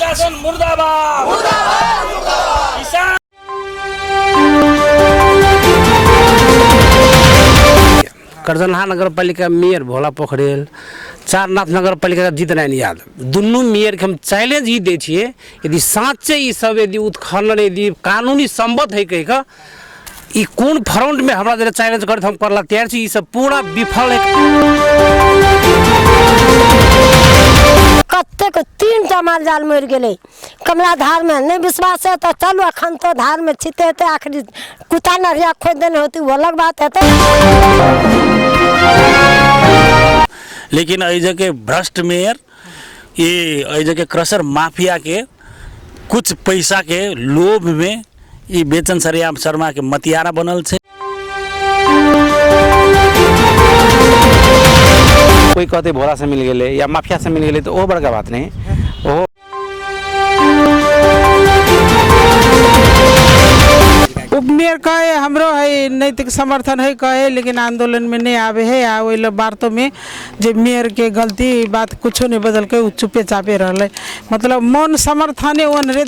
प्रशासन मुर्दाबाद, मुर्दाबाद, मुर्दाबाद। किसान कर्जनहा नगरपालिका मेयर भोला पोखरेल, चारनाथ नगरपालिका का जीतनारायण यादव, दुनू मेयर के हम चैलेंज ही दै छियै, यदि साँचे ई सब यदि उत्खनन यदि कानूनी सम्मत है कह के ई कोन फ्रंट में हमरा जरा चैलेंज करत हम करला तैयार छी। ई सब पूरा विफल है। कत्ते को 3टा माल जाल मर गेलै कमला धार में। नहीं विश्वास है तो चलो अखन तो धार में छिते थे, आखिरी कुत्ता नरिया खोद देने होती वो अलग बात है। तो लेकिन ऐजा के भ्रष्ट मेयर, ये ऐजा के क्रशर माफिया के कुछ पैसा के लोभ में ये बेचन सरिया शर्मा के मतियारा बनल छे। कोई कहते भोला से मिल गए या माफिया से मिल गए तो वो बड़का बात नहीं। वो उपमेयर कहे हमरो है नैतिक समर्थन है कहे, लेकिन आंदोलन में नहीं आवे है। आ वही बातों में जे मेयर के गलती बात कुछ नहीं बदल के चुपे चापे रहे, मतलब मौन समर्थन वन रे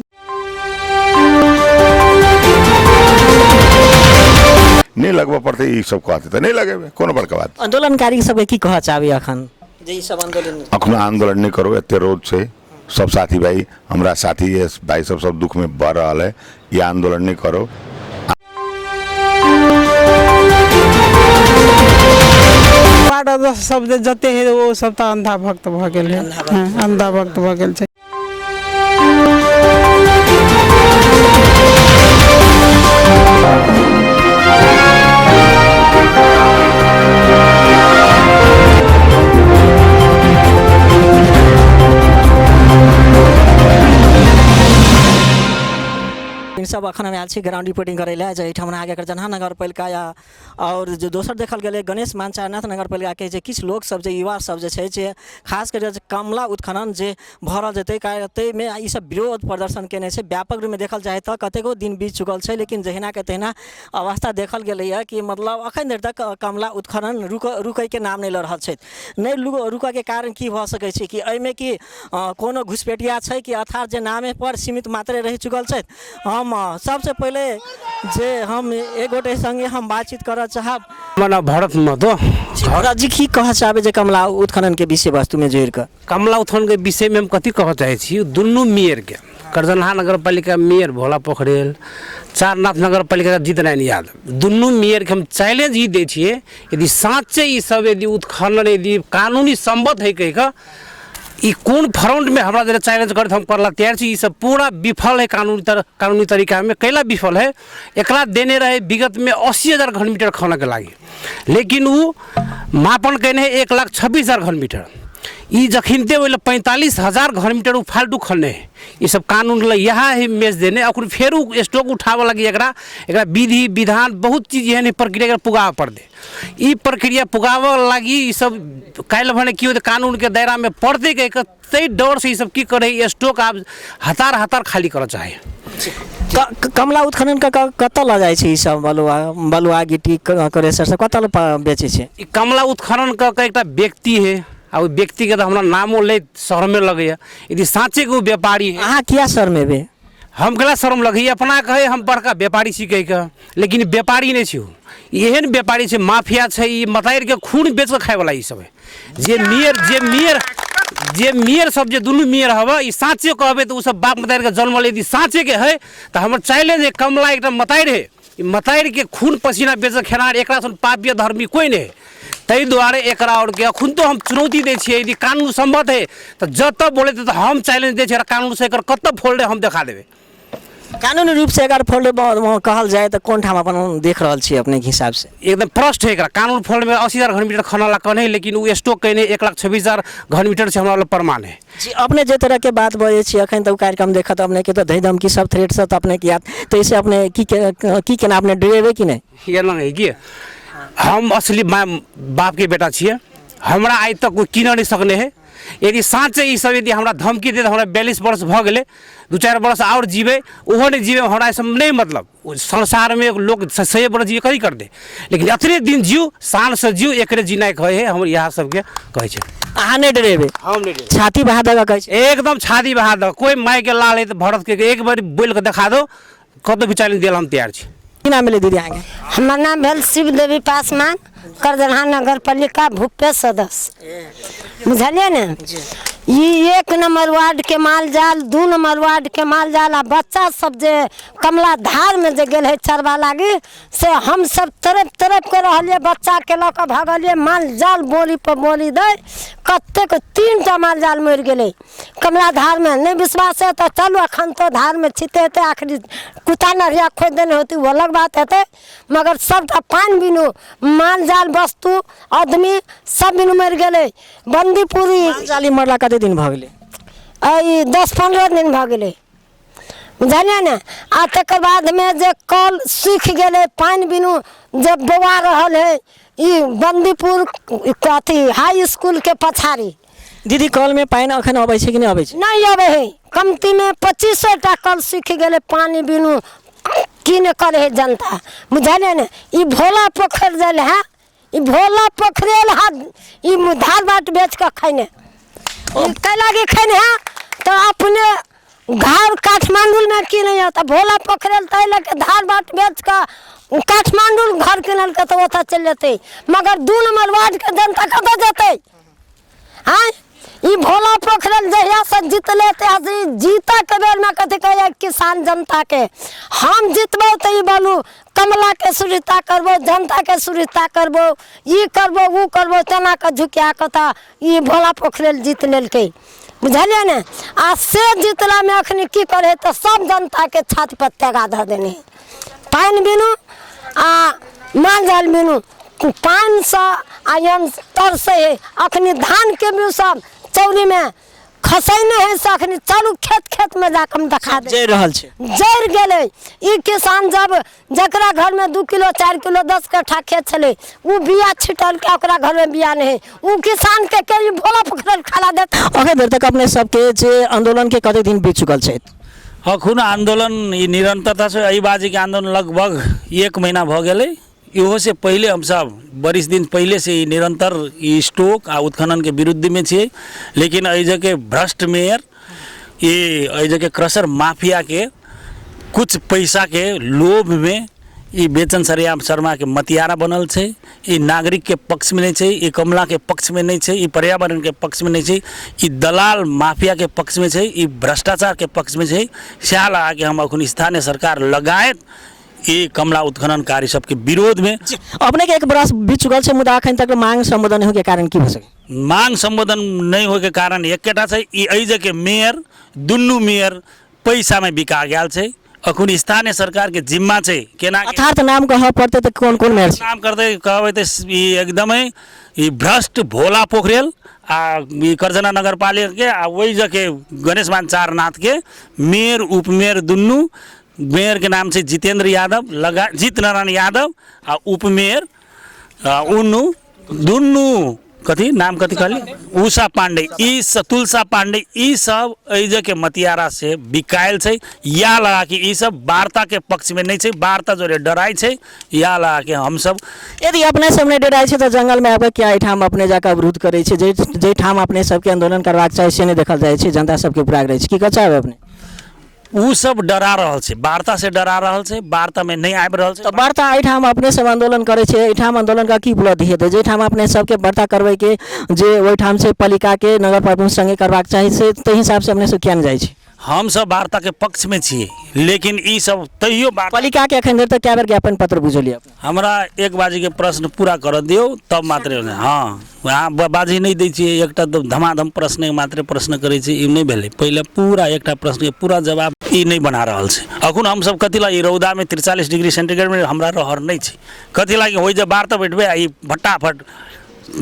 नहीं लगवा पड़ते ई सब कहते तो नहीं लगे कोनो बड़का बात। आंदोलनकारी सब की कह चाहबे अखन जे ई सब आंदोलन अखनो आंदोलन नहीं करो, एते रोज से सब साथी भाई हमरा साथी भाई सब दुख में बढ़ रहा है, ये आंदोलन नहीं करो। सब जते है वो सब तो अंधा भक्त भ गेल है, अंधा भक्त भ गेल छै। सब अखन हम आयल छी ग्राउंड रिपोर्टिंग करे ला जे एठाम आगे कर्जनहा नगरपालिका या और जो दोसर देखल गेलै गणेश मान चारनाथ नगरपालिका के जे किछु लोग सब जे युवा सब जे छै जे खास कर कमला उत्खनन जे भरल जेतै कते में ई सब विरोध प्रदर्शन केने छै। व्यापक रूप में देखल जाए तो कतेको दिन बीत चुकल छै, लेकिन जहिना के तहिना अवस्था देखल गेलै कि मतलब अखन देर तक कमला उत्खनन रुकै के नाम नहीं ल रहल छै। नहीं रुकै के कारण की भ सकै छै कि एहिमे कि कोनो घुसपैठिया छै कि अर्थात जे नामे पर सीमित मात्रे रह चुकल छै। हम सबसे पहले जे हम एक गोटे संगे हम बातचीत कर चाहब। मना भारत में तो जी की कह चाहबे जे कमला उत्खनन के विषय वस्तु में जोड़ कर कमला उत्खनन के विषय में हम कथी कह चाहे छी। दुनू मेयर के कर्जनहा नगरपालिका मेयर भोला पोखरेल, चारनाथ नगरपालिका का जीतनारायण यादव, दुनू मेयर के हम चैलेंज ही दै छियै, यदि साँचे ई सब यदि उत्खनन यदि कानूनी सम्मत है कह के ई कोन फ्रंट में हमरा जरा चैलेंज करत हम करला तैयार छी। ई सब पूरा विफल है कानूनी तरीका में। कैला विफल है, एकरा देने रहे विगत में 80,000 घन मीटर खनन के लागी, लेकिन वो मापन कहने 1,26,000 घन मीटर। ई जखिनते वो 45,000 घन मीटर वो फालतू खनने है। ये सब कानून ला यहाँ ही मेज देने और फिर स्टॉक उठावे लगी एकरा विधि विधान बहुत चीज एहन प्रक्रिया पुगावे पड़ दे। ई प्रक्रिया पुगावे लगी ई सब काल भने की कानून के दायरा में पड़ते के तई डर से ई सब की करे स्टॉक आप हतार खाली कर चाहे। कमला उत्खनन का कतऽ ल जाइ छै ई सब बलुआ गिट्टी क्रेशर सब कतऽ बेचे छै। कमला उत्खनन का एकटा व्यक्ति है और व्यक्ति के तो हमारा नामो ले शहर में लगे। यदि साँचे को व्यापारी है अहाँ किया शहर में बे हम गला शर्म लगे अपना कहे हम बड़का व्यापारी छी कह के, लेकिन व्यापारी नहीं छी। एहन व्यापारी छै माफिया छै, ई मतायर के खून बेच के खाए वाला ई सब है। जे मेयर सब जे दुनू मेयर हवा ई साँचे कहबे तो उ सब बाप मतायर के जन्म यदि साँचे के है तो हमर चैलेंज है कमला एक मतायर है। मतायर के खून पसीना बेच के खेनार एकरा सन पापी धर्मी कोई नहीं। तई द्वारे एकरा और के अखुन तो हम चुनौती दै छियै, यदि कानून सम्मत है तो जत बोले तो हम चैलेंज दै छियै कानून से एकर कत फोल्ड हम दिखा देबे। कानूनी रूप से अगर फोल्ड कहल जाए तो कौन ठाम अपन देख रहल छी अपने के हिसाब से एकदम प्रश्न है। कानून फोल्ड में 80,000 घन मीटर खनला कने, लेकिन वो स्टॉक कहने 1,26,000 घन मीटर से हमारा प्रमाण है। जी अपने जे तरह के बात बजे छी अखन तो कार्यक्रम देखत अपने के तो धई धमकी सब थ्रेट सब अपने के याद तो इसे अपने की केना अपने डरेबे कि नहीं। ये लंग है कि हम असली बाप के बेटा छिए, हमरा आज तक कोई कीन नहीं सकने है। यदि साँचे ई सब यदि हमरा धमकी दे हमरा 42 वर्ष भऽ गेलै 2-4 वर्ष और जीवे ओहो नहीं जीवे हमरा सब नहीं मतलब संसार में लोग 100 वर्ष जीवे कहीं कर दे लेकिन अतरे दिन जियो शान से जियो एकरे जीना कहे है हम यहाँ सबके कहे छे। अहाँ नहीं डरेबे हम नहीं डरे छाती बहा देगा कहे छे एकदम छाती बहा दो कोई माय के लाल है तो भरत के एक बार बोल के दिखा दो कतो भी चैलेंज देल हम तैयार छी। की नाम मिले दीदी आगे हमार नाम भेल शिव देवी पासवान करजनहा नगर पालिका भूपे सदस्य बुझलिए ने ये 1 नंबर वार्ड के माल जाल 2 नंबर वार्ड के माल जाल आ बच्चा सब जे कमला धार में जे गेल है चरवा लागी से हम सब तरफ के रहलिए बच्चा के लक भागलिए माल जाल बोली पर बोली दे कते को 3टा माल जाल मर गेले कमला धार में नहीं विश्वास है तो चलो अखन तो धार में छिते थे आखिरी कुत्ता नरिया खोद देने होती वो अलग बात है मगर सबटा पानी बिनु माल जाल वस्तु आदमी सब बिनु मर गेले बंदीपुरी जाली मरला कते दिन भ गेले 10-15 दिन भ गेले बुझलिए ने आ तकर बाद में जे कल सूख गेले पानी बिनु जब बवा रहल है ई बंदीपुर कथी हाई स्कूल के पछाड़ी दीदी कल में पानी अखन अबै छै कि नहीं अबै छै नहीं अबे है कमती में 2500 कल सूख गेले पानी बिनु की न करे है जनता बुझलिए ने ई भोला पोखर जल है ई भोला पोखरेल हाथ ई धार बाट बेच के खैने कै लागे खैने है तो अपने घर काठमांडू में की नहीं होता भोला पोखरेल तै लगे धार बाट बेच का काठमांडू घर किनल के तो ओता चल जेते मगर 2 नंबर वार्ड के जनता कतऽ जेते हाँ ई भोला पोखरल जहिया से जीतले जीता के बेर में कथी कहे किसान जनता के हम जीतबो तो ई बोलू कमला के सुरक्षा करबो जनता के सुरक्षा करबो ई करबो वो करबो तना के झुकिया कथा ई भोला पोखरल जीत लेलके बुझलिए ने आ से जीतला में अखनी की करे तो सब जनता के छाती पर तेगा धर देने पानी बिनु आ माल जाल बिनु 500 आयन तर से अखनी धान के भी सब चौरी में खसैने है से अखनी चालू खेत में जाकर हम दिखा दे जड़ रहल छै जड़ गेले ई किसान जब जकरा घर में 2 किलो 4 किलो 10 कट्ठा खेत छले उ बिया छिटल के ओकरा घर में बिया नहीं उ किसान के भोला पोखरल खाला दे अखन देर तक अपने सबके जे आंदोलन के कते दिन बीत चुकल छै अखुन आंदोलन ई निरंतरता से एहि बाजी के आंदोलन लगभग 1 महीना भ गेलै इहो से पहले हम सब 22 दिन पहले से ही निरंतर स्टोक आ उत्खनन के विरुद्ध में छे लेकिन एहि जगह भ्रष्ट मेयर ये एहि जगह क्रशर माफिया के कुछ पैसा के लोभ में ये बेचन सरियाम शर्मा के मतियारा बनल छे ये नागरिक के पक्ष में नहीं छे ये कमला के पक्ष में नहीं छे ये पर्यावरण के पक्ष में नहीं छे ये दलाल माफिया के पक्ष में छे ये भ्रष्टाचार के पक्ष में छे स्याल आके हम अखन स्थानीय सरकार लगायत ये कमला उत्खनन कार्य सबके विरोध में अपने के 1 बरस बीत चुकल छै मुदा अखन तक मांग संबोधन हो के कारण की भ सके मांग संबोधन नहीं हो के कारण एकेटा छै ई एहि जगह मेयर दुनू मेयर पैसा में बिका गेल छै अखन स्थानीय सरकार के जिम्मा छै केना अर्थात नाम कह पड़ते तो कौन मेयर छै नाम करते कहबै त ई एकदमै ई भ्रष्ट भोला पोखरेल आ ई करजना नगर पालिका के आ वही जगह गणेश मान चारनाथ के मेयर उपमेयर दुनू मेयर के नाम से जितेंद्र यादव जीत नारायण यादव आ उपमेयर उन्नू दुनू कथी नाम कथी कहली उषा पांडे ई तुलसा पांडे ई सब एहि के मतियारा से बिकायल छै या लगा कि ई सब वार्ता के पक्ष में नहीं छै वार्ता जो डराई छै या लगा कि हम सब यदि अपने सब नहीं डराई छै तो जंगल में आके क्या ठाम अपने जाकर अवरोध करे छै जे ठाम अपने सबके आंदोलन करबाक चाही से नहीं देखल जाय छै जनता सबके पूरा रहे छै की कहब अपने उ सब डरा रहल छै वार्ता से डरा रहल छै वार्ता में नहीं आबि रहल छै तो वार्ता एठाम अपने सब आंदोलन करे छै एठाम आंदोलन का की उपलब्धि हेतै जे ठाम अपने सबके वार्ता करबै के जे ओहि ठाम से पालिका के नगर पालिका संगे करबाक चाही से ते हिसाब से अपने सब किया नहीं जाइ छै हम सब वार्ता के पक्ष में छिए लेकिन ई सब तैयो पालिका के अखन देर तक क्या बेर ज्ञापन पत्र बुझलिए हमरा एक बाजी के प्रश्न पूरा कर दियो तब मात्र हाँ वहाँ बाजी नहीं दै छियै एकटा धमाधम प्रश्न मात्र प्रश्न करे छै ई नहीं भेलै पहले पूरा एकटा प्रश्न के पूरा जवाब ई नहीं बना रहल छै अखन हम सब कथी ला ई रौदा में 43 डिग्री सेंटीग्रेड में हमरा रहर नहीं छै कथी ला होई जे वार्ता बैठबे ई फटाफट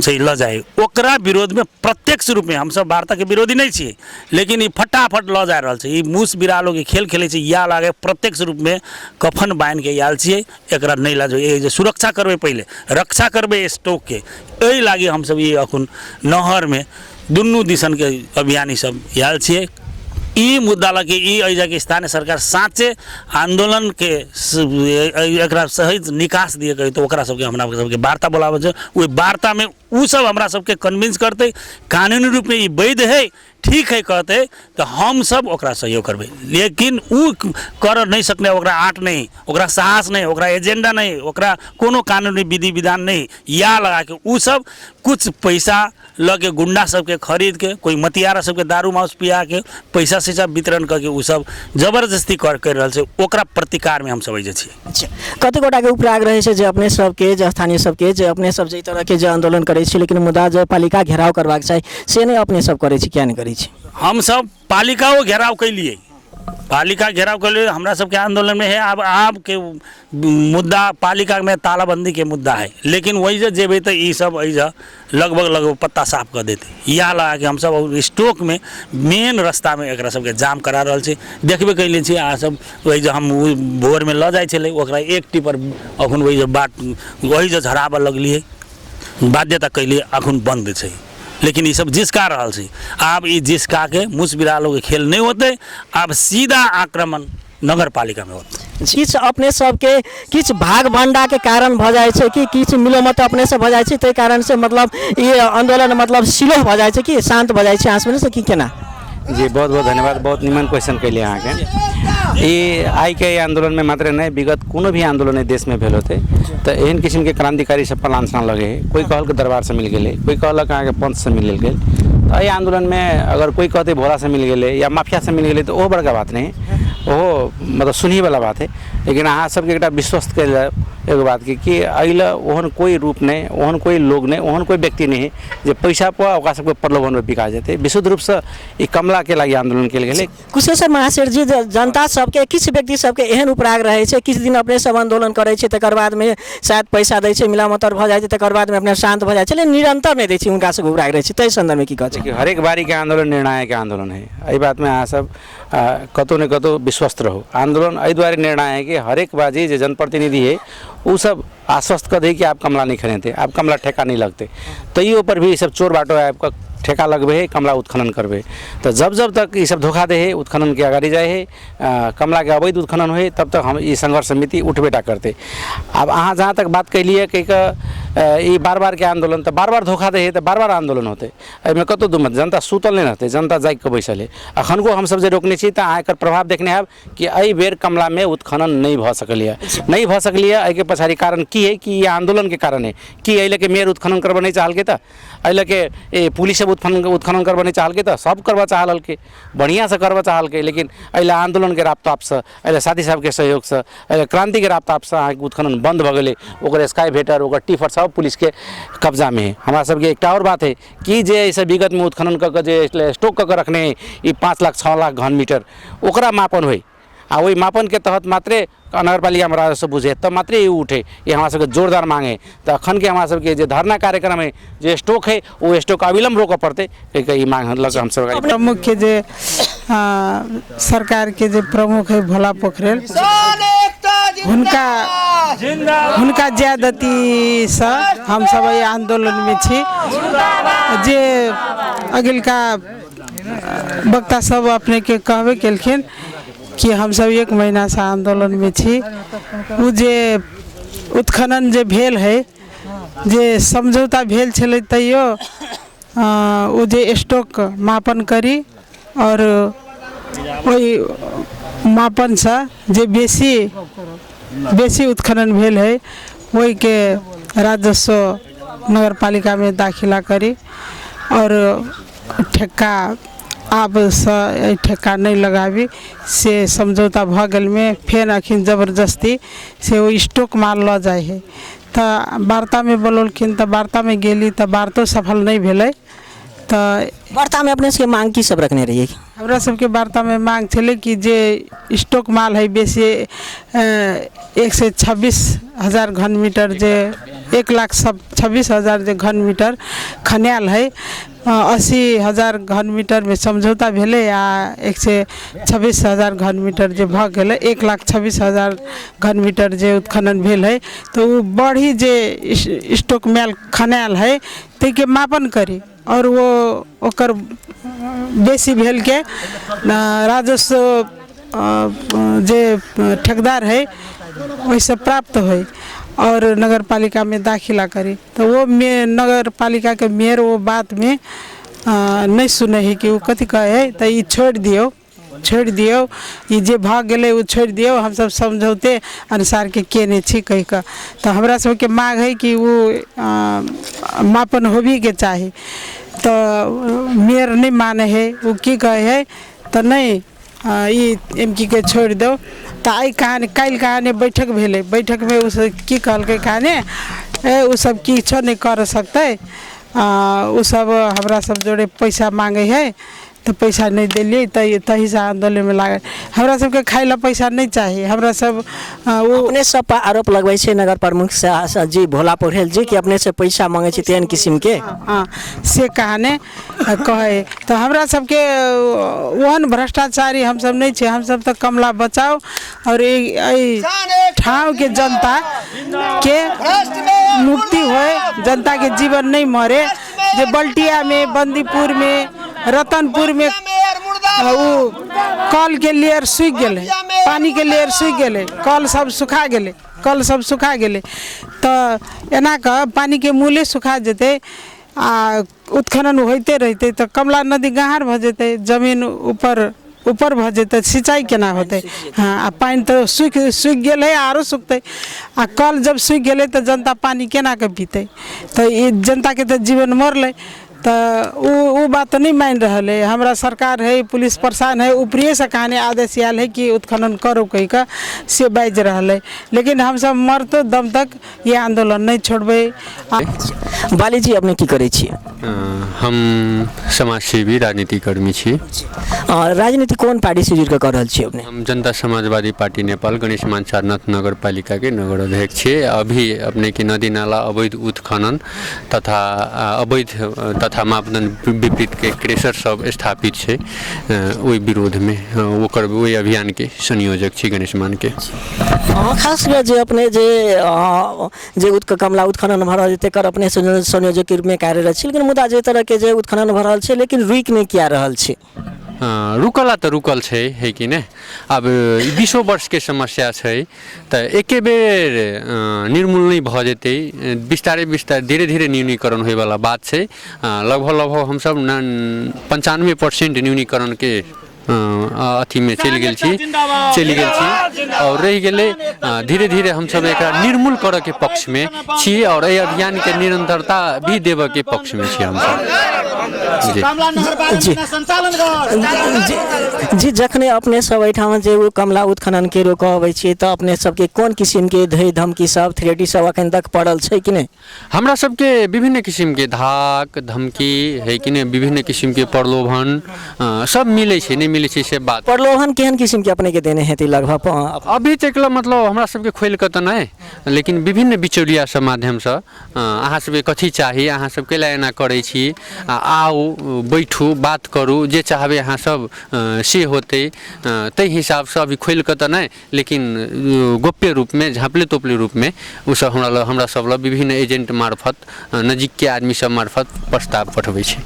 से ल जाए ओकरा विरोध में प्रत्यक्ष रूप में हम सब वार्ता के विरोधी नहीं छिए लेकिन ई फटाफट ल जा रहल छै ई मूस बिरालो के खेल खेले छै या लागे प्रत्यक्ष रूप में कफन बांध के आयल छिए एकरा नहीं लाजो ए सुरक्षा करबे पहले रक्षा करबे स्टॉक के एहि लागी हम सब ई अखन नहर में दुनू दिसन के अभियान सब आयल छियै। ई मुद्दा लगे ई एजा के स्थानीय सरकार साँचे आंदोलन के एकरा सही निकास दिए कही तो ओकरा सबके हमरा सबके वार्ता बोलावे छै। ओहि वार्ता में उ सब हमरा सबके कन्विंस करते कानूनी रूप में ई वैध है ठीक है कहते तो हम सब ओकरा सहयोग करबे। लेकिन उ कर नहीं सकने, ओकरा आँट नहीं, ओकरा साहस नहीं, ओकरा एजेंडा नहीं, ओकरा कोनो कानूनी विधि विधान नहीं, या लगा के उ सब कुछ पैसा लगे गुंडा सबके खरीद के कोई मतियारा सबके दारू माउस पिया के पैसा से वितरण करके उ सब जबरदस्ती कर रहल छै। ओकरा प्रतिकार में हम सब अइजे छी। अच्छा, कते गोटा के उपराग रहे छै जे अपने सबके जे स्थानीय सबके जे अपने सब जे तरह के जे आंदोलन करे छै लेकिन मुद्दा जे पालिका घेराव करबाक चाही से नहीं अपने सब करे छी, क्या नहीं करे छी? हम सब पालिका वो घेराव कैलिए, पालिका घेराव कर लिए। हमरा सबके आंदोलन में है अब के मुद्दा पालिका में तालाबंदी के मुद्दा है, लेकिन वही जे जेबे तो ये सब ऐजा लगभग पत्ता साफ कर देते। यहाँ लगा के हम सब स्टॉक में मेन रास्ता में एक सबके जाम करा रहा है। देखबे कैले छी आ सब वही जो हम भोर में ल जाए छे ओकरा एक टिपर अखन वही जो बाट वही जो झड़ाबे लगलिए बाध्यता कैलिए अखन बंद है। लेकिन ये सब जिसका रहल छै। अब ये जिसका के मुस बिरालों के खेल नहीं होते, अब सीधा आक्रमण नगर पालिका में होते। किछ अपने सबके किछ भाग भंडा के कारण भ जाए छै कि किछ मिलोमत अपने से भ जाए छै, तै कारण से मतलब ये आंदोलन मतलब स्लो भ जाए छै कि शांत भ जाए छै आसमान से कि केना? जी बहुत बहुत धन्यवाद, बहुत निमन क्वेश्चन कैले अहाँ के। ये आई के आंदोलन में मात्र नहीं विगत कोनो भी आंदोलन देश में भेल होते तो एहन किस्म के क्रांतिकारी सब पर लांछना लगे है। कोई कहल के दरबार से मिल गए, कोई कहलक अहाँ के पंथ से मिल गए। तो ये आंदोलन में अगर कोई कहते भोला से मिल गए या माफिया से मिल गए तो वो बड़का बात नहीं, वो मतलब सुनी वाला बात है। लेकिन अहाँ सबके एक विश्वस्त कर एगो बात कि अल ओहन कोई रूप नहीं, ओहन कोई लोग नहीं, ओहन कोई व्यक्ति नहीं है जो पैसा पर ओकरा सबके प्रलोभन में बिका जाते। विशुद्ध रूप से ई कमला के लगी आंदोलन के लिए कुशेश्वर महाशय जी जनता सबके किछ व्यक्ति सबके एहन उपराग रहे छै किछ दिन अपने सब आंदोलन करे छै तकर बाद में शायद पैसा दै छै मिलामतर भ जाय छै तकर बाद में अपने शांत भ जाय छै, लेकिन निरंतर नहीं दै छै उनका सबके उपराग रहे छै। तै संदर्भ में की कहै छै? हर एक बारी के आंदोलन निर्णायक आंदोलन है। एहि बात में अहाँ सब कतौ न कतौ विश्वस्त रहो। आंदोलन एहि दुआरे निर्णायक है कि हर एक बाजी जो जनप्रतिनिधि है वो सब आश्वस्त कर दे कि आप कमला नहीं खरीदते, आप कमला ठेका नहीं लगते, तैयो पर भी सब चोर बाटो है आपका ठेका लगबे है, कमला उत्खनन करबे। तो जब जब तक ये सब धोखा दे है उत्खनन के अगाड़ी जाए है, कमला के अवैध उत्खनन हुए तब तक हम ये संघर्ष समिति उठबेटा करते। अब अहाँ जहाँ तक बात कैलिए कि ये बार बार के आंदोलन तो बार बार धोखा दे है तो बार बार आंदोलन होते। एहिमे कतौ दुमत जनता सुतल नहीं रहते, जनता जाग के बैसल है। अखन को हम सब जे रोकने छी तो अहाँ एकर प्रभाव देखने आब कि एहि बेर कमला में उत्खनन नहीं भ सकलिए, नहीं भ सकलिए। एहि के पछाड़ी कारण की है कि ये आंदोलन के कारण है कि एहि लेके मेयर उत्खनन करबे नहीं चाहल के त एहि लेके पुलिस उत्खनन करबे नहीं चाहल के त सब करबा चाहल के बढ़िया से करबा चाहल के। लेकिन एहि आंदोलन के रापताप से एहि साथी साहब के सहयोग से एहि क्रांति के रापताप से अहाँ उत्खनन बंद भ गेले। ओकर स्काई भेटर ओकर टीफर सब पुलिस के कब्जा में है। हमारा सबके एक और बात है कि जे ऐसे विगत में उत्खनन कर जे स्टॉक कर रखने ये 5 लाख 6 लाख घन मीटर ओकरा मापन हुई आ वही मापन के तहत मात्रे नगर पालिका में राजस्व बुझे तब मात्र ये उठे। ये हमारा सबके जोरदार मांग है। तो अखन के हमारा सबके जो धरना कार्यक्रम है जो स्टॉक है वो स्टॉक अविलंब रोक पड़ते कई मांग लग हम सब प्रमुख के जे सरकार के जे प्रमुख है भोला पोखरेल हुनका ज्यादती से हम सब ये आंदोलन में छी। जे अगिलका वक्ता सब अपने के कहबे केलखिन कि हम सब 1 महीना से आंदोलन में छी। वो जे उत्खनन जे भेल है जे समझौता भेल छले तैयो वो जे स्टॉक मापन करी और वही मापन से जे बेसी उत्खनन भेल है वही के राजस्व नगर पालिका में दाखिला करी और ठेका आप ठेका नहीं लगाबी से समझौता भ गेल में फेर अखिन जबरदस्ती से वो स्टॉक माल ल जाए है। तो वार्ता में बोलखिन तो वार्ता में गेली तो वार्तो सफल नहीं भेले। तो वार्ता में अपने से मांग की सब रखने रहिए? हमरा सबके वार्ता में मांग छले कि जे स्टॉक माल है बेसी 126,000 घन मीटर जे 1,26,000 जे घन मीटर खन्याल है 80,000 घन मीटर में समझौता भेले या 126,000 घन मीटर जे भ गेले 1,26,000 घन मीटर जे उत्खनन भेल है। तो वो बढ़ी जे स्टॉक माल खन्याल है ते के मापन करी और वो ओकर बेसी भेल के राजस्व जे ठेकेदार है वैसे प्राप्त हो और नगर पालिका में दाखिला करी। तो वो नगर पालिका के मेयर वो बात में नहीं सुने है कि वो कथी कहे है, तो ये छोड़ दियो ये जे भाग गए वो छोड़ दियो, हम सब समझौते अनुसार के केने छी कह का। तो हमरा सबके मांग है कि वो मापन हो भी के चाही। तो मेयर नहीं माने है, वो की कहे है तो नहीं ये एमकी के छोड़ दो। तो आई कहानी कल कहानी बैठक भेले, बैठक में उस की कहल के कहानी वो सब किछो नहीं कर सकते, वो सब हमरा सब जोड़े पैसा मांगे है तो पैसा नहीं दिलिए तही से आंदोलन में लागे। हमरा सबके खाए ला पैसा नहीं चाहिए। हमरा सब वो अपने सब पर आरोप लगवाई छे नगर प्रमुख से जी भोला पौडेल जी कि अपने से पैसा मांगे छे तेन किस्म के। हाँ से कहाने कहे तो हमरा सबके वहन भ्रष्टाचारी हम सब नहीं छे। हम सब तो कमला बचाओ और ठाव के जनता के मुक्ति होए, जनता के जीवन नहीं मरे। जो बल्टिया में, बंदीपुर में, रतनपुर में वो कल के लेयर सूख गए, पानी के लेयर सूख गए, कल सब सुखा गए। तो एना का पानी के मूले सुखा जेते उत्खनन होते रहते तो कमला नदी गहार भ जेते, जमीन ऊपर भ जेते, सिंचाई केना होते। हाँ पानी तो सूख गए आरो सूखते। कल जब सूख गए तो जनता पानी केना के पीते। तो ये जनता के तो जीवन मरल। तो वो बात नहीं मान रहा है। हमारा सरकार है, पुलिस प्रशासन है, ऊपरी से कहानी आदेश आयल है कि उत्खनन करो कही का से बाज रहा है। लेकिन हम सब मरते दम तक ये आंदोलन नहीं छोड़बे। बाली जी अपने की करे छिए? हम समाज सेवी राजनीतिक कर्मी छी। राजनीति कौन पार्टी से जुड़ कर रहल छी अपने? हम जनता समाजवादी पार्टी नेपाल गणेश मान सारनाथ नगर पालिका के नगर अध्यक्ष छी। अभी अपने की नदी नाला अवैध उत्खनन तथा अवैध तथा मापदंड विपरीत के क्रेशर सब स्थापित है, वही विरोध में वही अभियान के संयोजक छी गणेश मान के। खास कर जे अपने जे कमला उत्खनन भ रहल तेकर अपने संयोजक के रूप में कार्यरत छी। लेकिन मुद्दा जे तरह के जे उत्खनन भ रहल छै लेकिन रुक नहीं किया रहल छै। रुकला तो रुकल है कि नहीं। अब 20 वर्ष के समस्या है तो एक बेर निर्मूल नहीं भ जेते, बिस्तारे धीरे धीरे न्यूनीकरण होए वाला बात है। लगभग हम सब 95% न्यूनीकरण के अथी में चल गए और रह गए। धीरे धीरे हम सब एक निर्मूल करे के पक्ष में छी और ये अभियान के निरंतरता भी देव के पक्ष में छी हम सब। जी जखने अपने सब एठाम जे कमला उत्खनन के रोकबे छी तो अपने सबके कौन किस्म के धय धमकी सब थ्रेटी सब अखन तक पड़ल छै कि नहीं? हमरा सबके विभिन्न किस्म के धाक धमकी है कि नहीं, विभिन्न किस्म के प्रलोभन सब मिले छै, नहीं मिले छै से बात। प्रलोभन केहन किस्म के अपने के देने हेतै लगभग? अभी तक मतलब हमरा सबके खोल के तो नहीं, लेकिन विभिन्न बिचौलिया सब माध्यम से अहाँ सबके कथी चाहिए, अहाँ सब कैला एना करे छी, आओ बैठू बात करू, जे चाहबे अहाँ सब से होते तै हिसाब से अभी खोल के तो नहीं, लेकिन गोप्य रूप में झाँपले तोपले रूप में उ सब हमरा सब विभिन्न एजेंट मार्फत नजीक के आदमी सब मार्फत प्रस्ताव पठबै छै।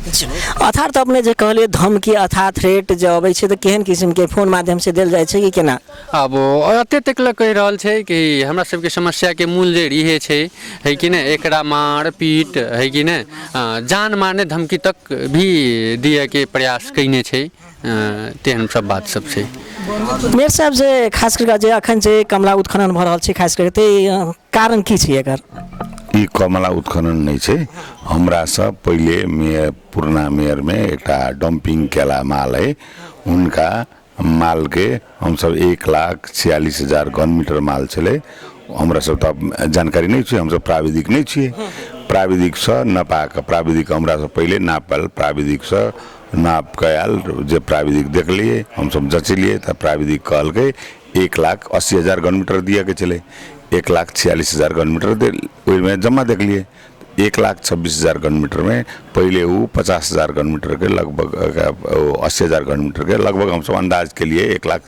अर्थात अपने जे कहलिए धमकी अर्थात थ्रेट जे अबै छै तो केहन किस्म के फोन माध्यम से देल जाय छै कि केना? अब अते तक कह रहल छै कि हमरा सबके समस्या के मूल जड़ इहे छै है कि नहीं, एकरा मार पीट है कि नहीं, जान मारने धमकी तक भी दिए के प्रयास कइने छै, तेहन सब बात सब छै। मेयर साहब जे खास करके जे अखन जे कमला उत्खनन भ रहल छै खास करके कारण की छै एकर? ई कमला उत्खनन नहीं छै। हमरा सब पहले पुराना मेयर में एक डंपिंग केला माल है, उनका माल के हम सब 1,46,000 घन मीटर माल चले। हमरा सब तो जानकारी नहीं छे, हम सब प्राविधिक नहीं छे। प्राविधिक से नपाक प्राविधिक हमरा सब पहले नापल, प्राविधिक से नाप कयाल जे प्राविधिक देख लिए, हम सब जच लिए तो प्राविधिक कहल के 1,80,000 घन मीटर दिया के चले। 1,46,000 घन मीटर में जमा देख लिए। 1,26,000 घन मीटर में पहले वो 50,000 घन मीटर के लगभग 80,000 घन मीटर के लगभग हम सब अंदाज के लिए 1 लाख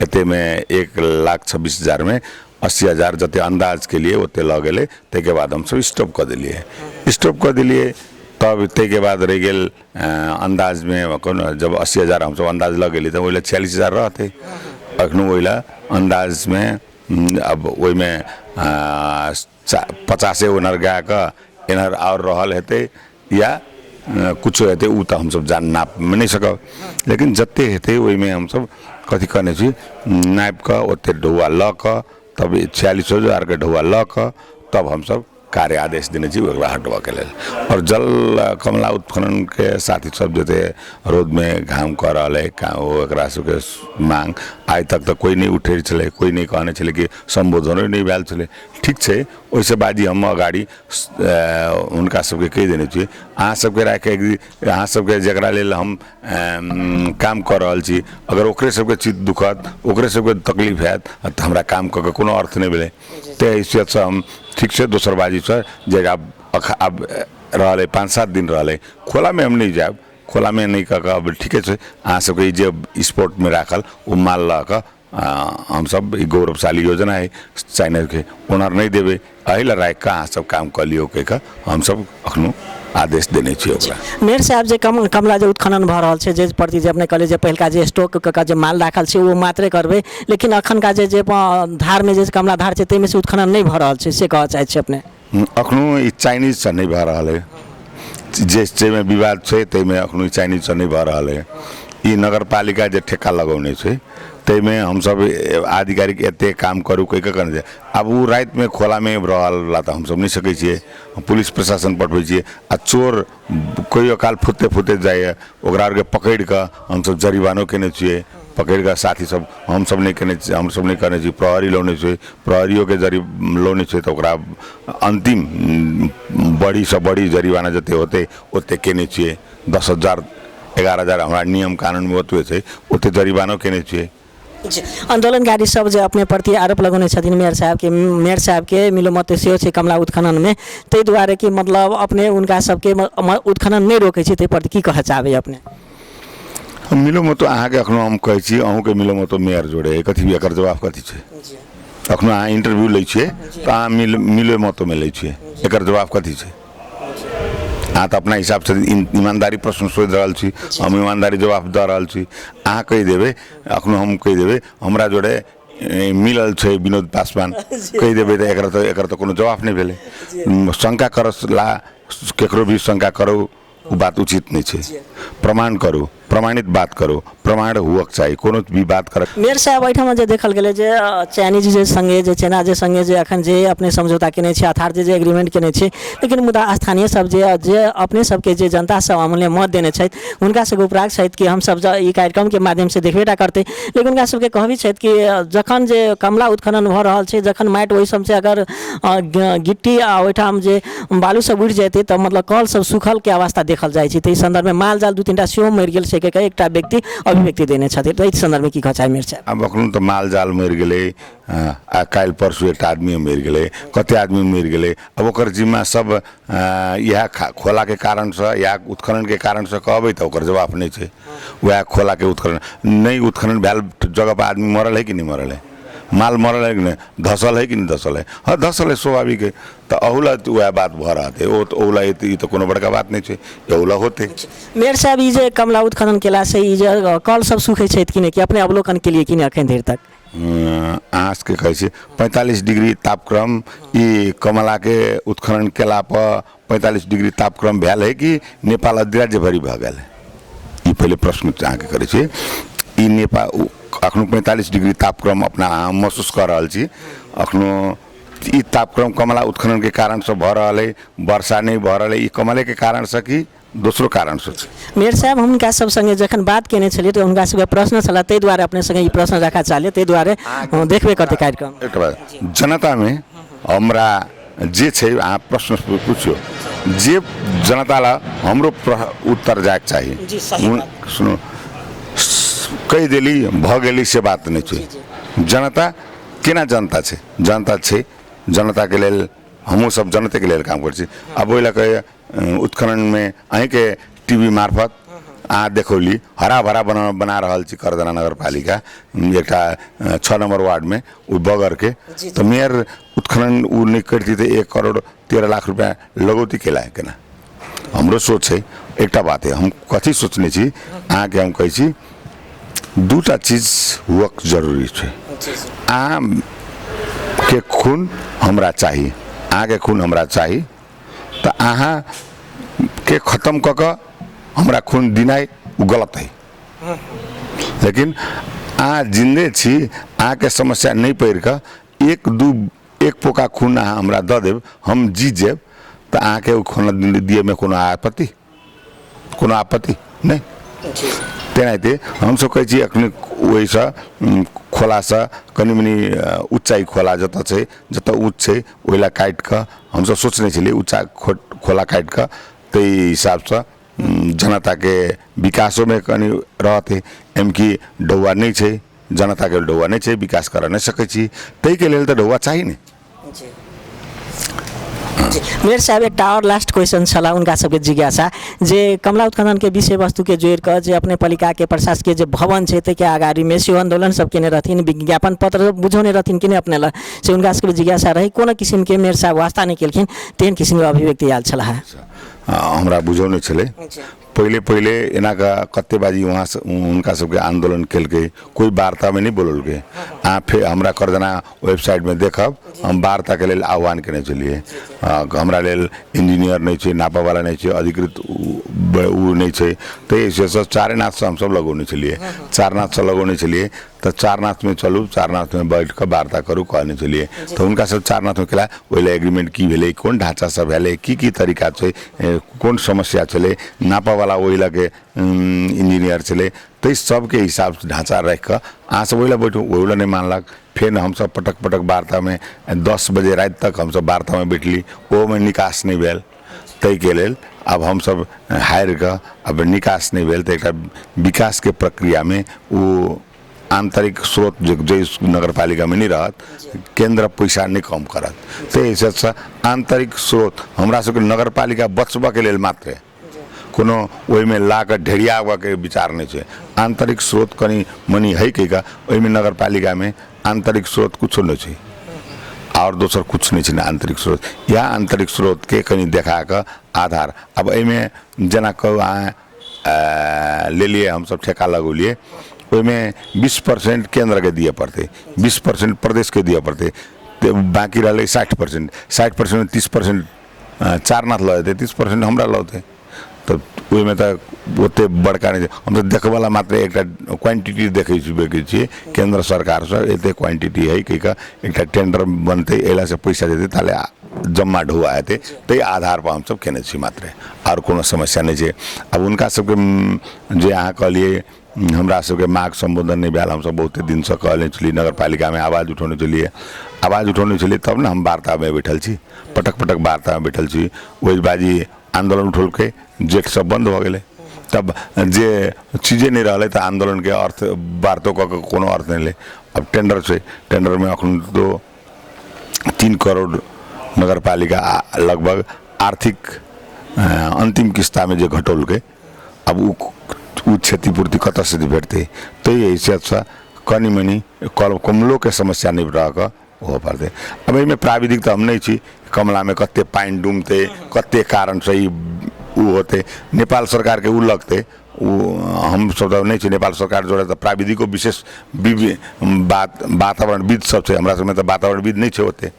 एते में 1,26,000 में 80,000 जते अंदाज के लिए ओते लग गए। तक बाद हम सब स्टॉप कर दिलिए। तब ते के बाद रह गए अंदाज में कौन जब 80,000 हम सब अंदाज लग गए तो वही 46,000 रहते अखनू वही अंदाज में अब वही में 50 ओनर गाय का एनहर और रहल हेते या कुछ हेते उ तो हम सब जान नाप में नहीं सकब लेकिन जत्ते हेते वही में हम सब कथी करने छी नाप का ओते ढौआ ल क तब 46,000 के ढौआ ल क तब हम सब कार्य आदेश देने छी ओकरा हटवा के लेल और जल कमला उत्खनन के साथी सब जते रोड में घाम कर रहा है सबके मांग आज तक तो कोई नहीं उठे छे कोई नहीं कहने छे कि संबोधन नहीं भेल छे ठीक है वैसे बाजी हम अगाड़ी उनका सबके कह देने चाहिए अहाँ सबके राखे अहाँ सबके जकरा लेल हम काम कर रहा छी अगर ओकरे सबके चित्त दुखत ओकरे सबके तकलीफ हैत तो हमरा काम क के कोनो अर्थ नहीं भेले ते हैसियत से हम ठीक से दोसर बाजी से जे अब रहले 5-7 दिन रहले खोला में हम नहीं जाब खोला में नहीं कह अब ठीक है अहाँ सबके जे स्पोर्ट में राखल वो माल ला कर हम सब गौरवशाली योजना है चाइना के ओनर नहीं देवे अहिला राय कहाँ सब काम कर लियो के हम सब अखनू आदेश देने चाहिए मेयर साहब जे कमला जे उत्खनन भ रहल छै जे प्रति जे अपने कहले जे पहिलका जे स्टॉक का जे माल राखल छै वो मात्रे करबे लेकिन अखन का जे धार में जे कमला धार छै तेमे से उत्खनन नहीं भ रहल छै से कह चाहे छै अपने अखनू ई चाइनीज से नहीं भ रहल है जे में विवाद छै ते में अखनू चाइनीज से नहीं भ रहल है ई नगरपालिका जे ठेका लगौने छै में हम सब आधिकारिक एते काम करूँ कई करने अब वो रात में खोला में रहला तो हम सब नहीं सके छे पुलिस प्रशासन पठबे छे आ चोर कोई अकाल फुते फुते जाए ओकरा के पकड़ के हम सब जरिमानो केने छे पकड़ के साथी सब हम सब नहीं केने हम सब नहीं करने छे प्रहरी लोने छे प्रहरियों के लोने छे तो ओकरा अंतिम बड़ी से बड़ी जरिमाना जते होते ओते केने छे 10,000 11,000 हमारा नियम कानून में ओतबे छे ओते जरिमानो केने छे आंदोलनकारी सब जो अपने प्रति आरोप लगौने छथिन मेयर साहब के मिलोमत सेहो छै कमला उत्खनन में ताहि दुआरे कि मतलब अपने उनका सबके उत्खनन नहीं रोके छी ताहि प्रति की कह चाहबे अपने मिलोमतो अहाँ के अखनो हम कहै छी अहूँ के मिलोमतो मेयर जोड़े कथी भी एकर जवाब कथी छै अखनो अहाँ इंटरव्यू लै छियै तो अहाँ मिलोमतो में लै छियै एकर जवाब कथी छै अहाँ तो अपना हिसाब से ईमानदारी प्रश्न सोच रहा छी हम ईमानदारी जवाब दे रहा छी अहाँ कह देवे अखनो हम कह देवे हमरा जोड़े मिलल छै विनोद पासवान कह देवे तो एकर तो कोनो जवाब नहीं भेले शंका करला केकरो भी शंका करो वो बात उचित नहीं है प्रमाण करो प्रमाणित बात करो प्रमाण हुआ चाहिए कोनो भी बात कर मेयर साहब एहिठाम जे देखल गेलै जे चाइनीज जे संगे जे चाइना जे संगे जे अखन जे अपने समझौता केने छै अर्थात जे एग्रीमेंट केने छै लेकिन मुदा स्थानीय सब जे अपने सबके जे जनता सब अमूल्य मत देने छथि हुनका सबके उपराग छथि कि हम सब ई कार्यक्रम के माध्यम से देखबेटा करते लेकिन हुनका सबके कहबी छथि कि जखन जे कमला उत्खनन भ रहल छै जखन माटि ओहि सब से अगर गिट्टी आ ओहिठाम जे बालू सब उड़ि जेतै तऽ मतलब कल सब सूखल के अवस्था देखल जाइ छै ताहि संदर्भ में माल जाल 2-3टा सेहो मरि गेल छै एक व्यक्ति अभिव्यक्ति देने छथिन इस संदर्भ में की कह चाहे मेयर साहब अब अखनो तो माल जाल मरि गेले आ काल परसू एक आदमी मरि गेले कते आदमी मरि गेले अब ओकर जिम्मा सब यह खोला के कारण से या उत्खनन के कारण से कहबे तो ओकर जवाब नहीं छै वह खोला के उत्खनन नहीं उत्खनन भेल जगह पर आदमी मरल है कि नहीं मरल है माल मरल है कि नहीं धसल है कि नहीं धसल है हाँ धसल है स्वाभाविक है तो अहुला वह बात भ रहा थे वो तो अहुला तो कोनो बड़का बात नहीं है अहुला होते मेयर साहब ई जे कमला उत्खनन केला से ई जे कल सब सूखे छै कि नहीं कि अपने अवलोकन के लिए कि नहीं अखन देर तक अहाँ के कहै छै 45 डिग्री तापक्रम ई कमला के उत्खनन केला पर 45 डिग्री तापक्रम भेल है कि नेपाल अधिराज्य भरि भ गेल है ई पहले प्रश्न अहाँ के करै छै ई नेपाल अखनो 45 डिग्री तापक्रम अपना महसूस कर रहा छी अखनो ई तापक्रम कमला उत्खनन के कारण से भ रहा है वर्षा नहीं भ रहा है कमले के कारण से कि दोसरो कारण से मेयर साहब हुनका सब संगे जखन बात केने छलिए तो हुनका सबके प्रश्न छला ताहि दुआरे अपने संगे ई प्रश्न रखा चाहलिए ताहि दुआरे देखबे करते कार्यक्रम जनता में हमरा जे छै अहाँ प्रश्न पूछियो जे जनता ला हमरो उत्तर जाए चाहिए सुनो कह देली भ गेली से बात नहीं छै जनता केना जनता छै जनता के लेल हमहूँ सब जनते के लेल काम कर छी अब ओहि लए उत्खनन में अहीं के टीवी मार्फत अहाँ देखौली हरा भरा बना रहल छी करदना नगर पालिका एक 6 नंबर वार्ड में उ बगर के तो मेयर उत्खनन उ नहीं करती तो 1 करोड़ 13 लाख रुपया लगौती केला है केना हमरो सोच है एक बात है हम कथी सोचने छी अहाँ के हम कहै छी दूटा चीज हुअक जरूरी है आम के खून हमरा चाहिए अहाँ के खून हमरा चाहिए तो अहाँ के खत्म क के हमरा खून दिनाई गलत है लेकिन अहाँ जिंदे छी अहाँ के समस्या नहीं पड़ के एक पोका खून अहाँ हमरा दऽ देब हम जीत जाब तो अहाँ के खून दिए में कोनो आपत्ति नहीं तेनाहिते हमसब कहै छी अखनी ओहिसँ खोलासँ कनि मनि ऊंचाई खोला जतऽ छै जतऽ ऊँच छै ओहिला काटि कऽ हमसब सोचने छलियै ऊँचा खोला काटि कऽ ताहि हिसाबसँ जनता के विकासों में कनि रहते एम की डौआ नहीं छै जनता के डौआ नहीं छै विकास कर नहीं सकै छी ताहि के लेल तऽ डौआ चाही ने मेयर साहब एक और लास्ट क्वेश्चन छला उनका सबके जिज्ञासा जे कमला उत्खनन के विषय वस्तु के जोड़ कर जे अपने पालिका के प्रशासकीय जे भवन है ते के आगाड़ी में सेहो आंदोलन सब केने रहथिन विज्ञापन पत्र बुझौने रहथिन कि नहीं अपने ला से उनका सबके जिज्ञासा रही कोनो किस्म के मेयर साहब वास्ता नहीं केलखिन तेहन किस्म के अभिव्यक्ति आयल छला हमरा बुझौने छले पहले एना का कत्तेबाजी वहाँ से उनका सबके आंदोलन केलकै कोई वार्ता में नहीं बोललकै अहाँ फिर हमरा करजना वेबसाइट में देखब हम वार्ता के लेल आह्वान केने छलिए हमरा लेल इंजीनियर नहीं छै नापा वाला नहीं छै अधिकृत उ नहीं छै तो चारेनाथ से हम सब लगौने छलिए चारनाथ से लगौने छलिए तो चारनाथ में चलू चारनाथ में बैठ कर वार्ता करूँ कहने चलिए तो उनका सब चारनाथ में केला ओइला एग्रीमेंट की भेलै कोन ढांचा सब भेलै की तरीका छै कोन समस्या चले नापा वाला ओइला के इंजीनियर चले तो सबके हिसाब से ढांचा रख कर अहाँ सब ओइला बैठू ओइला नहीं मानलक फिर हम सब पटक वार्ता में 10 बजे रात तक हम सब वार्ता में बैठली वो में निकास नहीं भेल तै के लेल अब हम सब हायर कर अब निकास नहीं भेल तो एक विकास के प्रक्रिया में वो आंतरिक स्रोत जो नगर पालिका में नहीं रहत केंद्र पैसा नहीं कम करत तो हिसाब से आंतरिक स्रोत हमरा सबके नगर पालिका बचबा के लेल मात्र कोनो ओहि में ला कर ढेरियाबा के विचार नहीं है आंतरिक स्रोत कनी मनी है कहीं ओहि में नगर पालिका में आंतरिक स्रोत कुछ नहीं है और दोसर कुछ नहीं है आंतरिक स्रोत या आंतरिक स्रोत के कहीं देखा कर आधार अब एहिमे जना ले लिए हम सब ठेका लगौलिए में 20% केंद्र के दिए पड़ते 20% प्रदेश के दिए पड़ते तो बाकी रहा 60% 60% में 30% चारनाथ लगे 30% हमरा लौते तो में तो ओते बड़का नहीं हम तो देख वाला मात्र एक क्वांटिटी देखे छे केंद्र सरकार से एते क्वांटिटी है कि एक टेंडर बनते एला से पैसा देते ताले जम्मा ढुआ थे तो आधार पर हम सब केने छी मात्र और कोनो समस्या नहीं है अब उनका सबके जे अहाँ कहलिए हमरा सबके माग संबोधन नहीं भेल हम सब बहुत दिन से कहले चलिए नगर पालिका में आवाज उठौने चलिए तब ना हम वार्ता में बैठल छी पटक वार्ता में बैठल छी वही बाजी आंदोलन उठल के जेट सब बंद हो गए तब जे चीजें नहीं रहा तो आंदोलन के अर्थ वार्ता का कोनो अर्थ नहीं ले अब टेंडर से टेंडर में अखन तो 3 करोड़ नगर पालिका लगभग आर्थिक अंतिम किस्ता में जो घटोल के अब उ क्षतिपूर्ति कत से भेटते तो ये हिसाब से कनी मनी कमलों के समस्या नहीं रह हो पाते अब में प्राविधिक तो हम नहीं छी कमला में कत्ते पानी डूमते कत्ते कारण से उ होते नेपाल सरकार के उ लगते हम सब नहीं छी नेपाल सरकार जोड़े तो प्राविधिको विशेष वातावरणविद सब है हमरा सब में तो वातावरणविद नहीं छे होते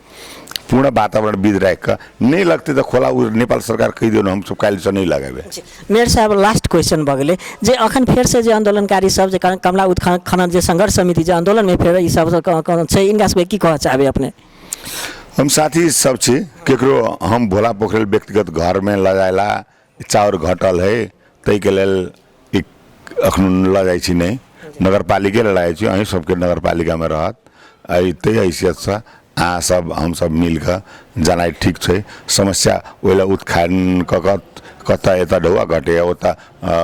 पूर्ण वातावरणविद रख नहीं लगते तो खोला नेपाल सरकार कह दियो हम सब काल से नहीं लगाबे मेयर साहब लास्ट क्वेश्चन भ गेले जे अखन फिर से जे आंदोलनकारी सब जे कमला उत्खनन जे संघर्ष समिति जे आंदोलन में फिर ई सब छै इनका सब की कह चाहबे अपने हम साथी सब छी केकरो हम भोला पोखरेल व्यक्तिगत घर में लगायला चाउर घटल है तै के लेल अखन लगाई छी नहीं नगर पालिका लगाई छी अहीं सबके नगर पालिका में रहत तै हैसियत से अहाँ सब हम सब मिलकर जाना ठीक है समस्या ओला उत्खनन कता यता ढौआ घटे उता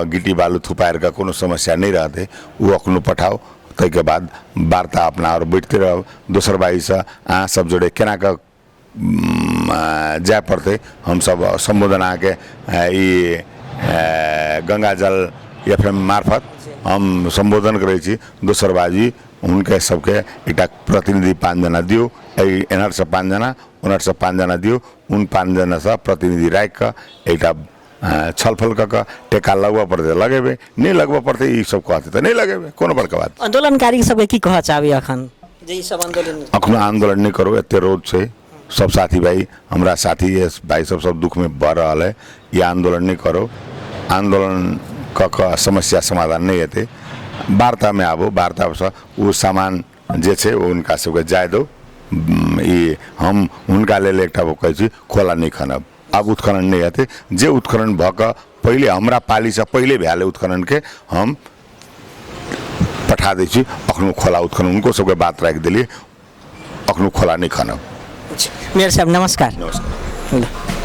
गिटी बालू थुपाएर का कोनो समस्या नहीं रहते वो अखनो पठाओ तै के बाद वार्ता अपना और बैठते रहो दोसर बाई से अहाँ सब जोड़े केना का जाए पड़ते हम सब संबोधन आके गंगा जल FM मार्फत हम संबोधन करे छी दोसर बाजी उनके सबके एक प्रतिनिधि 5 जना दियो एनआर से 5 जना उनर से 5 जना दियो उन 5 जना से प्रतिनिधि राख कर एक छलफल क टेका लगवा पड़ते लगेबे, नहीं लगवा पड़ते ई सब कहते तो नहीं लगेबे, कोनो बड़का बात। आंदोलनकारी सबके की कह चाहबे अखन जे ई सब आंदोलन अखनो आंदोलन नहीं करो, एते रोज से सब साथी भाई हमरा साथी भाई सब दुख में बढ़ रहा है, ये आंदोलन नहीं करो, आंदोलन क समस्या समाधान नहीं हेते, वार्ता में आबो, वार्ता से वो सामान जे छे वो उनका सबके जाय दो, ये हम उनका ले एकटा वो कहै छी खोला नहीं खनब, अब उत्खनन नहीं हेते, जे उत्खनन भक पहले हमरा पाली से पहले भ्याले उत्खनन के हम पठा दै छी, अखनो खोला उत्खनन उनको सबके बात राख देलिए, अखनो खोला नहीं खनब। मेयर साहब नमस्कार। नमस्कार।